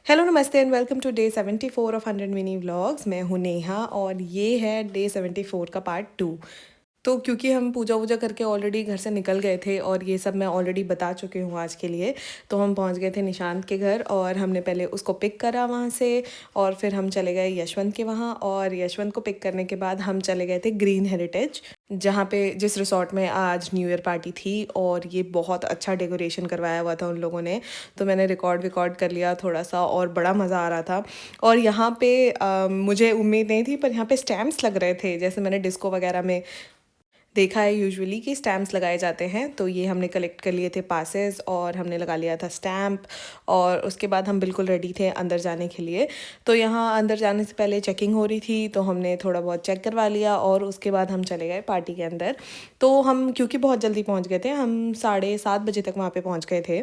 Hello नमस्ते and welcome to day 74 of 100 mini vlogs. मैं हूँ नेहा और ये है डे 74 का पार्ट 2। तो क्योंकि हम पूजा वूजा करके ऑलरेडी घर से निकल गए थे और ये सब मैं ऑलरेडी बता चुकी हूँ आज के लिए, तो हम पहुँच गए थे निशांत के घर और हमने पहले उसको पिक करा वहाँ से और फिर हम चले गए यशवंत के वहाँ, और यशवंत को पिक करने के बाद हम चले गए थे ग्रीन हेरिटेज, जहाँ पे जिस रिसोर्ट में आज न्यू ईयर पार्टी थी। और ये बहुत अच्छा डेकोरेशन करवाया हुआ था उन लोगों ने, तो मैंने रिकॉर्ड कर लिया थोड़ा सा और बड़ा मज़ा आ रहा था। और यहाँ पे मुझे उम्मीद नहीं थी, पर यहाँ पे स्टैम्प्स लग रहे थे, जैसे मैंने डिस्को वगैरह में देखा है यूजुअली कि स्टैम्प्स लगाए जाते हैं। तो ये हमने कलेक्ट कर लिए थे पासेस और हमने लगा लिया था स्टैम्प, और उसके बाद हम बिल्कुल रेडी थे अंदर जाने के लिए। तो यहाँ अंदर जाने से पहले चेकिंग हो रही थी, तो हमने थोड़ा बहुत चेक करवा लिया और उसके बाद हम चले गए पार्टी के अंदर। तो हम क्योंकि बहुत जल्दी पहुँच गए थे, हम 7:30 बजे तक वहाँ पर पहुँच गए थे।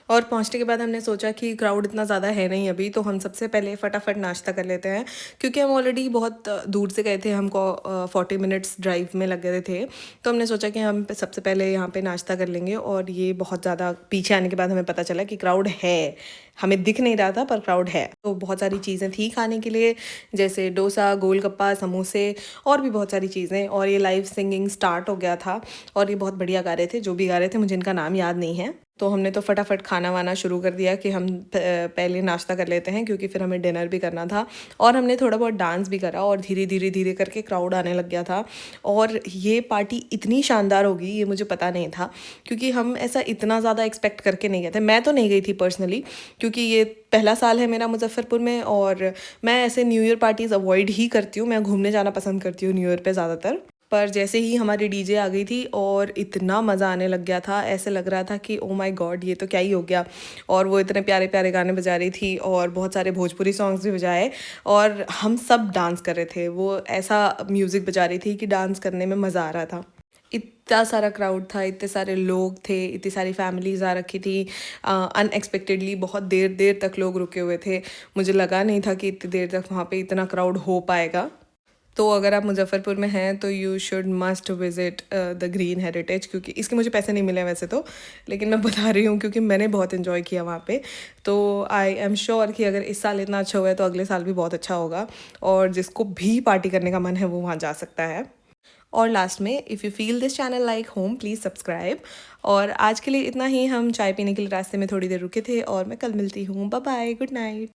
और पहुँचने के बाद हमने सोचा कि क्राउड इतना ज़्यादा है नहीं अभी, तो हम सबसे पहले फटाफट नाश्ता कर लेते हैं, क्योंकि हम ऑलरेडी बहुत दूर से गए थे, हमको 40 मिनट्स ड्राइव में लग गए थे। तो हमने सोचा कि हम सबसे पहले यहाँ पे नाश्ता कर लेंगे। और ये बहुत ज़्यादा पीछे आने के बाद हमें पता चला कि क्राउड है, हमें दिख नहीं रहा था पर क्राउड है। तो बहुत सारी चीज़ें थी खाने के लिए, जैसे डोसा, गोलगप्पा, समोसे और भी बहुत सारी चीज़ें। और ये लाइव सिंगिंग स्टार्ट हो गया था और ये बहुत बढ़िया गा रहे थे, जो भी गा रहे थे मुझे इनका नाम याद नहीं है। तो हमने तो फटाफट खाना वाना शुरू कर दिया कि हम पहले नाश्ता कर लेते हैं, क्योंकि फिर हमें डिनर भी करना था। और हमने थोड़ा बहुत डांस भी करा और धीरे करके क्राउड आने लग गया था। और ये पार्टी इतनी शानदार होगी ये मुझे पता नहीं था, क्योंकि हम ऐसा इतना ज़्यादा एक्सपेक्ट करके नहीं गए थे। मैं तो नहीं गई थी पर्सनली, क्योंकि ये पहला साल है मेरा मुजफ्फरपुर में, और मैं ऐसे न्यू ईयर पार्टीज़ अवॉइड ही करती हूँ। मैं घूमने जाना पसंद करती हूँ न्यू ईयर पे ज़्यादातर। पर जैसे ही हमारी डीजे आ गई थी और इतना मज़ा आने लग गया था, ऐसे लग रहा था कि ओ माय गॉड ये तो क्या ही हो गया। और वो इतने प्यारे प्यारे गाने बजा रही थी और बहुत सारे भोजपुरी सॉन्ग्स भी बजाए, और हम सब डांस कर रहे थे। वो ऐसा म्यूज़िक बजा रही थी कि डांस करने में मज़ा आ रहा था। इतना सारा क्राउड था, इतने सारे लोग थे, इतनी सारी फैमिलीज़ आ रखी थी। अनएक्सपेक्टेडली बहुत देर देर तक लोग रुके हुए थे। मुझे लगा नहीं था कि इतनी देर तक वहाँ पे इतना क्राउड हो पाएगा। तो अगर आप मुजफ्फरपुर में हैं तो you should must visit the green heritage, क्योंकि इसके मुझे पैसे नहीं मिले वैसे तो, लेकिन मैं बता रही हूँ क्योंकि मैंने बहुत इन्जॉय किया वहाँ पे। तो आई एम श्योर कि अगर इस साल इतना अच्छा हुआ है तो अगले साल भी बहुत अच्छा होगा, और जिसको भी पार्टी करने का मन है वो वहाँ जा सकता है। और लास्ट में, if you feel this channel like home, please subscribe. और आज के लिए इतना ही। हम चाय पीने के लिए रास्ते में थोड़ी देर रुके थे, और मैं कल मिलती हूँ। Bye bye, good night.